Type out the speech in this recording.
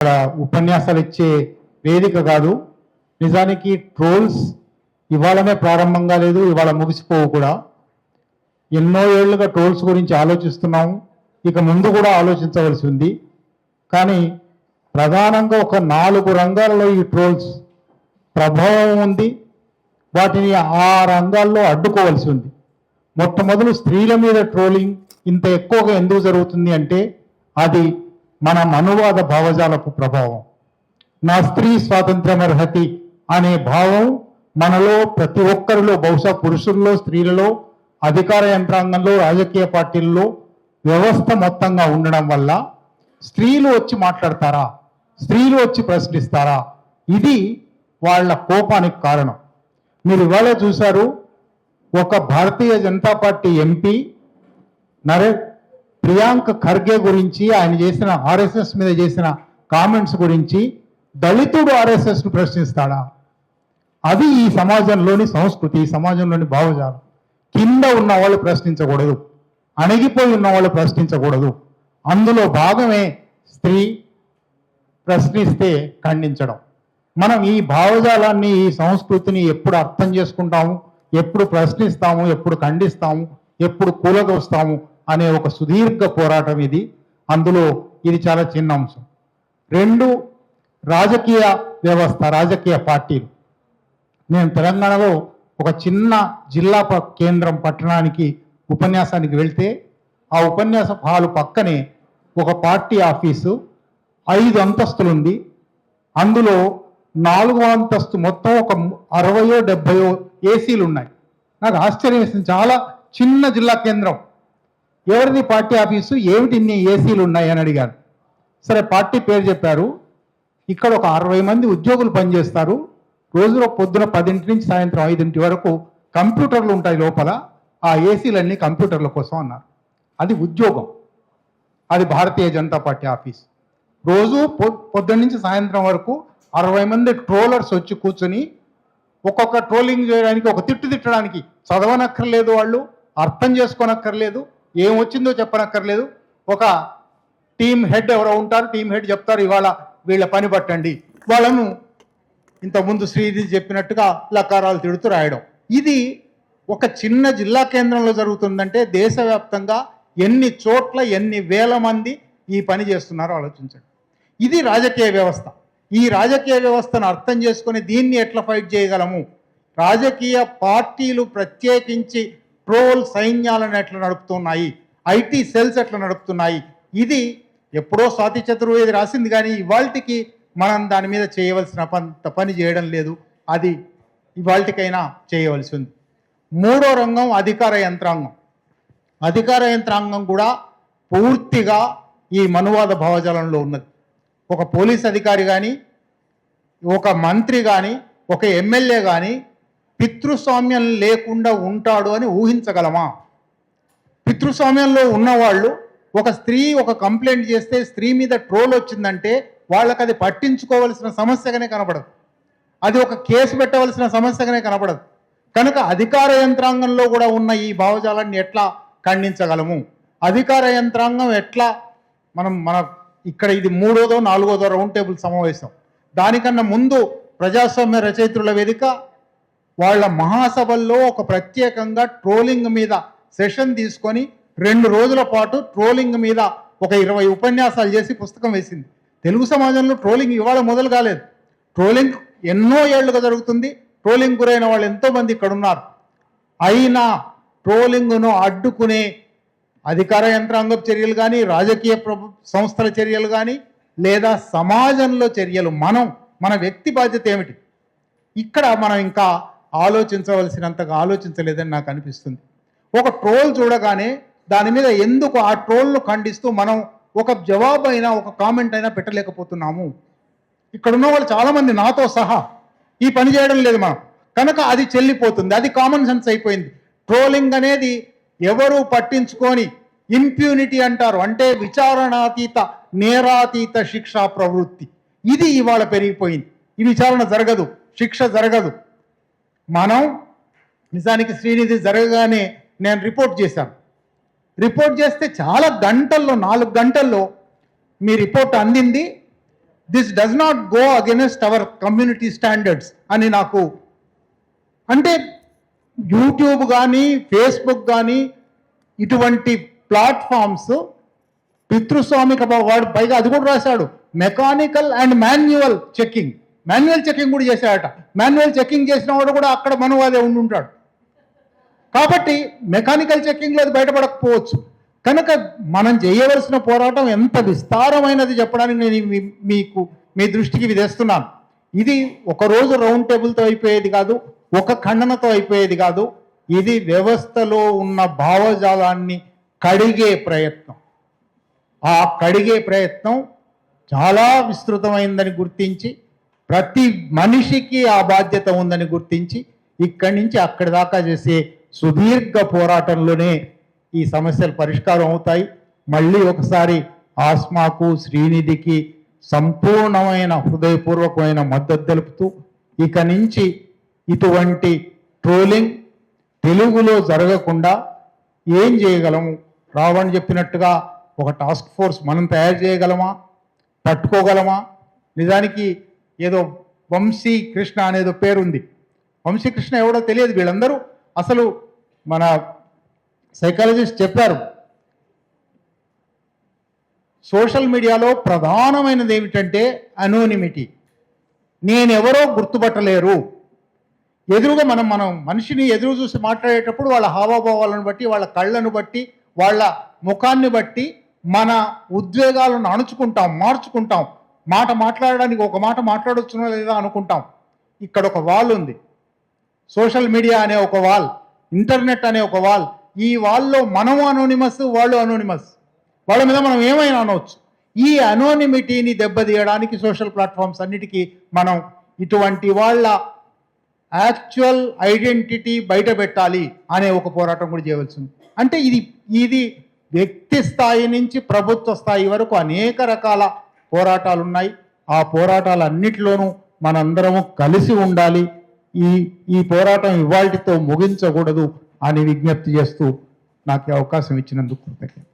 ఇక్కడ ఉపన్యాసాలు ఇచ్చే వేదిక కాదు. నిజానికి ట్రోల్స్ ఇవాళనే ప్రారంభం కాలేదు, ఇవాళ ముగిసిపోవు కూడా. ఎన్నో ఏళ్లుగా ట్రోల్స్ గురించి ఆలోచిస్తున్నాము, ఇక ముందు కూడా ఆలోచించవలసి ఉంది. కానీ ప్రధానంగా ఒక 4 రంగాల్లో ఈ ట్రోల్స్ ప్రభావం ఉంది. వాటిని ఆ రంగాల్లో అడ్డుకోవాల్సి ఉంది. మొట్టమొదలు స్త్రీల మీద ట్రోలింగ్ ఇంత ఎక్కువగా ఎందుకు జరుగుతుంది అంటే అది మన మనువాద భావజాలపు ప్రభావం. నా స్త్రీ స్వాతంత్ర్యమర్హతి అనే భావం మనలో ప్రతి ఒక్కరిలో, బహుశా పురుషుల్లో, స్త్రీలలో, అధికార యంత్రాంగంలో, రాజకీయ పార్టీల్లో, వ్యవస్థ మొత్తంగా ఉండడం వల్ల స్త్రీలు వచ్చి మాట్లాడతారా, స్త్రీలు వచ్చి ప్రశ్నిస్తారా, ఇది వాళ్ళ కోపానికి కారణం. మీరు ఇవాళ చూశారు, ఒక భారతీయ జనతా పార్టీ ఎంపీ ప్రియాంక ఖర్గే గురించి, ఆయన చేసిన ఆర్ఎస్ఎస్ మీద చేసిన కామెంట్స్ గురించి దళితుడు ఆర్ఎస్ఎస్ను ప్రశ్నిస్తాడా? అది ఈ సమాజంలోని సంస్కృతి, ఈ సమాజంలోని భావజాలం. కింద ఉన్న వాళ్ళు ప్రశ్నించకూడదు, అణగిపోయి ఉన్న వాళ్ళు ప్రశ్నించకూడదు. అందులో భాగమే స్త్రీ ప్రశ్నిస్తే ఖండించడం. మనం ఈ భావజాలాన్ని, ఈ సంస్కృతిని ఎప్పుడు అర్థం చేసుకుంటాము, ఎప్పుడు ప్రశ్నిస్తాము, ఎప్పుడు ఖండిస్తాము, ఎప్పుడు కూలదోస్తాము అనే ఒక సుదీర్ఘ పోరాటం ఇది. అందులో ఇది చాలా చిన్న అంశం. 2, రాజకీయ వ్యవస్థ, రాజకీయ పార్టీలు. నేను తెలంగాణలో ఒక చిన్న జిల్లా కేంద్రం పట్టణానికి ఉపన్యాసానికి వెళ్తే ఆ ఉపన్యాస హాలు పక్కనే ఒక పార్టీ ఆఫీసు 5 అంతస్తులు ఉంది. అందులో 4వ అంతస్తు మొత్తం ఒక 60-70 ఏసీలు ఉన్నాయి. నాకు ఆశ్చర్యం వేసింది. చాలా చిన్న జిల్లా కేంద్రం, ఎవరిది పార్టీ ఆఫీసు, ఏమిటి ఇన్ని ఏసీలు ఉన్నాయి అని అడిగారు. సరే, పార్టీ పేరు చెప్పారు. ఇక్కడ ఒక 60 మంది ఉద్యోగులు పనిచేస్తారు. రోజులో పొద్దున 10 నుంచి సాయంత్రం 5 వరకు కంప్యూటర్లు ఉంటాయి లోపల. ఆ ఏసీలన్నీ కంప్యూటర్ల కోసం అన్నారు. అది ఉద్యోగం, అది భారతీయ జనతా పార్టీ ఆఫీస్. రోజు పొద్దున్న నుంచి సాయంత్రం వరకు 60 మంది ట్రోలర్స్ వచ్చి కూర్చొని ఒక్కొక్క ట్రోలింగ్ చేయడానికి, ఒక తిట్టు తిట్టడానికి చదవనక్కర్లేదు, వాళ్ళు అర్థం చేసుకోనక్కర్లేదు, ఏం వచ్చిందో చెప్పనక్కర్లేదు. ఒక టీమ్ హెడ్ ఎవరో ఉంటారు, టీమ్ హెడ్ చెప్తారు, ఇవాళ వీళ్ళ పని పట్టండి. వాళ్ళను ఇంతకుముందు శ్రీది చెప్పినట్టుగా లకారాలు తిడుతూ రాయడం. ఇది ఒక చిన్న జిల్లా కేంద్రంలో జరుగుతుందంటే దేశవ్యాప్తంగా ఎన్ని చోట్ల ఎన్ని వేల మంది ఈ పని చేస్తున్నారో ఆలోచించండి. ఇది రాజకీయ వ్యవస్థ. ఈ రాజకీయ వ్యవస్థను అర్థం చేసుకొని దీన్ని ఎట్లా ఫైట్ చేయగలము, రాజకీయ పార్టీలు ప్రత్యేకించి ట్రోల్ సైన్యాలను ఎట్లా నడుపుతున్నాయి, ఐటీ సెల్స్ ఎట్లా నడుపుతున్నాయి, ఇది ఎప్పుడో స్వాతి చతుర్వేది రాసింది. కానీ ఇవాళకి మనం దాని మీద చేయవలసిన పని చేయడం లేదు. అది ఇవాళకైనా చేయవలసి ఉంది. 3వ రంగం అధికార యంత్రాంగం. అధికార యంత్రాంగం కూడా పూర్తిగా ఈ మనువాద భావజాలంలో ఉన్నది. ఒక పోలీస్ అధికారి కానీ, ఒక మంత్రి కానీ, ఒక ఎమ్మెల్యే కానీ పితృస్వామ్యం లేకుండా ఉంటాడు అని ఊహించగలమా? పితృస్వామ్యంలో ఉన్నవాళ్ళు ఒక స్త్రీ ఒక కంప్లైంట్ చేస్తే, స్త్రీ మీద ట్రోల్ వచ్చిందంటే వాళ్ళకి అది పట్టించుకోవలసిన సమస్యగానే కనపడదు, అది ఒక కేసు పెట్టవలసిన సమస్యగానే కనపడదు. కనుక అధికార యంత్రాంగంలో కూడా ఉన్న ఈ భావజాలాన్ని ఎట్లా ఖండించగలము, అధికార యంత్రాంగం ఎట్లా మన ఇక్కడ ఇది 3వ 4వ రౌండ్ టేబుల్ సమావేశం. దానికన్నా ముందు ప్రజాస్వామ్య రచయిత్రుల వేదిక వాళ్ళ మహాసభల్లో ఒక ప్రత్యేకంగా ట్రోలింగ్ మీద సెషన్ తీసుకొని 2 రోజుల పాటు ట్రోలింగ్ మీద ఒక 20 ఉపన్యాసాలు చేసి పుస్తకం వేసింది. తెలుగు సమాజంలో ట్రోలింగ్ ఇవాళ మొదలు కాలేదు. ట్రోలింగ్ ఎన్నో ఏళ్లుగా జరుగుతుంది. ట్రోలింగ్ గురైన వాళ్ళు ఎంతోమంది ఇక్కడ ఉన్నారు. అయినా ట్రోలింగ్ను అడ్డుకునే అధికార యంత్రాంగ చర్యలు కానీ, రాజకీయ సంస్థల చర్యలు కానీ, లేదా సమాజంలో చర్యలు, మన వ్యక్తి బాధ్యత ఏమిటి? ఇక్కడ మనం ఇంకా ఆలోచించవలసినంతగా ఆలోచించలేదని నాకు అనిపిస్తుంది. ఒక ట్రోల్ చూడగానే దాని మీద ఎందుకు ఆ ట్రోల్ను ఖండిస్తూ మనం ఒక జవాబు అయినా, ఒక కామెంట్ అయినా పెట్టలేకపోతున్నాము? ఇక్కడ ఉన్న వాళ్ళు చాలామంది నాతో సహా ఈ పని చేయడం లేదు మనం. కనుక అది చెల్లిపోతుంది, అది కామన్ సెన్స్ అయిపోయింది. ట్రోలింగ్ అనేది ఎవరు పట్టించుకొని ఇంప్యూనిటీ అంటారు, అంటే విచారణాతీత, నేరాతీత శిక్షా ప్రవృత్తి. ఇది ఇవాళ పెరిగిపోయింది. ఈ విచారణ జరగదు, శిక్ష జరగదు. మనం నిజానికి శ్రీనిధి జరగగానే నేను రిపోర్ట్ చేశాను. రిపోర్ట్ చేస్తే చాలా గంటల్లో, 4 గంటల్లో మీ రిపోర్ట్ అందింది, this does not go against our community standards అని నాకు, అంటే యూట్యూబ్ కానీ ఫేస్బుక్ కానీ ఇటువంటి ప్లాట్ఫామ్స్ పితృస్వామిక వాడు పైగా అది కూడా రాశాడు, mechanical and manual checking. Manual checking కూడా చేశాడట. మాన్యువల్ చెక్కింగ్ చేసిన వాడు కూడా అక్కడ మనవాదే ఉండుంటాడు. కాబట్టి మెకానికల్ చెక్కింగ్లో అది బయటపడకపోవచ్చు. కనుక మనం చేయవలసిన పోరాటం ఎంత విస్తారమైనది చెప్పడానికి నేను మీ దృష్టికి ఇది తెస్తున్నాను. ఇది ఒకరోజు రౌండ్ టేబుల్తో అయిపోయేది కాదు, ఒక ఖండనతో అయిపోయేది కాదు. ఇది వ్యవస్థలో ఉన్న భావజాలాన్ని కడిగే ప్రయత్నం. ఆ కడిగే ప్రయత్నం చాలా విస్తృతమైందని గుర్తించి, ప్రతి మనిషికి ఆ బాధ్యత ఉందని గుర్తించి, ఇక్కడి నుంచి అక్కడి దాకా చేసే సుదీర్ఘ పోరాటంలోనే ఈ సమస్యలు పరిష్కారం అవుతాయి. మళ్ళీ ఒకసారి ఆస్మాకు, శ్రీనిధికి సంపూర్ణమైన హృదయపూర్వకమైన మద్దతు తెలుపుతూ, ఇక నుంచి ఇటువంటి ట్రోలింగ్ తెలుగులో జరగకుండా ఏం చేయగలము? రావణ్ చెప్పినట్టుగా ఒక టాస్క్ ఫోర్స్ మనం తయారు చేయగలమా? పట్టుకోగలమా? నిజానికి ఏదో వంశీకృష్ణ అనేదో పేరుంది. వంశీకృష్ణ ఎవడో తెలియదు. వీళ్ళందరూ అసలు మన సైకాలజిస్ట్ చెప్పారు, సోషల్ మీడియాలో ప్రధానమైనది ఏమిటంటే అనోనిమిటీ. నేనెవరో గుర్తుపట్టలేరు. ఎదురుగా మనం మనిషిని ఎదురు చూసి మాట్లాడేటప్పుడు వాళ్ళ హావభావాలను బట్టి, వాళ్ళ కళ్ళను బట్టి, వాళ్ళ ముఖాన్ని బట్టి మన ఉద్వేగాలను అణుచుకుంటాం, మార్చుకుంటాం. మాట్లాడడానికి ఒక మాట మాట్లాడొచ్చునో లేదా అనుకుంటాం. ఇక్కడ ఒక వాల్ ఉంది, సోషల్ మీడియా అనే ఒక వాల్, ఇంటర్నెట్ అనే ఒక వాల్. ఈ వాల్లో మనము అనోనిమస్, వాళ్ళు అనోనిమస్. వాళ్ళ మీద మనం ఏమైనా అనవచ్చు. ఈ అనోనిమిటీని దెబ్బతీయడానికి సోషల్ ప్లాట్ఫామ్స్ అన్నిటికీ మనం ఇటువంటి వాళ్ళ యాక్చువల్ ఐడెంటిటీ బయట పెట్టాలి అనే ఒక పోరాటం కూడా చేయవలసింది. అంటే ఇది వ్యక్తి స్థాయి నుంచి ప్రభుత్వ స్థాయి వరకు అనేక రకాల పోరాటాలు ఉన్నాయి. ఆ పోరాటాలన్నిటిలోనూ మనందరము కలిసి ఉండాలి. ఈ పోరాటం ఇవాల్టితో ముగించకూడదు అని విజ్ఞప్తి చేస్తూ నాకు అవకాశం ఇచ్చినందుకు కృతజ్ఞత.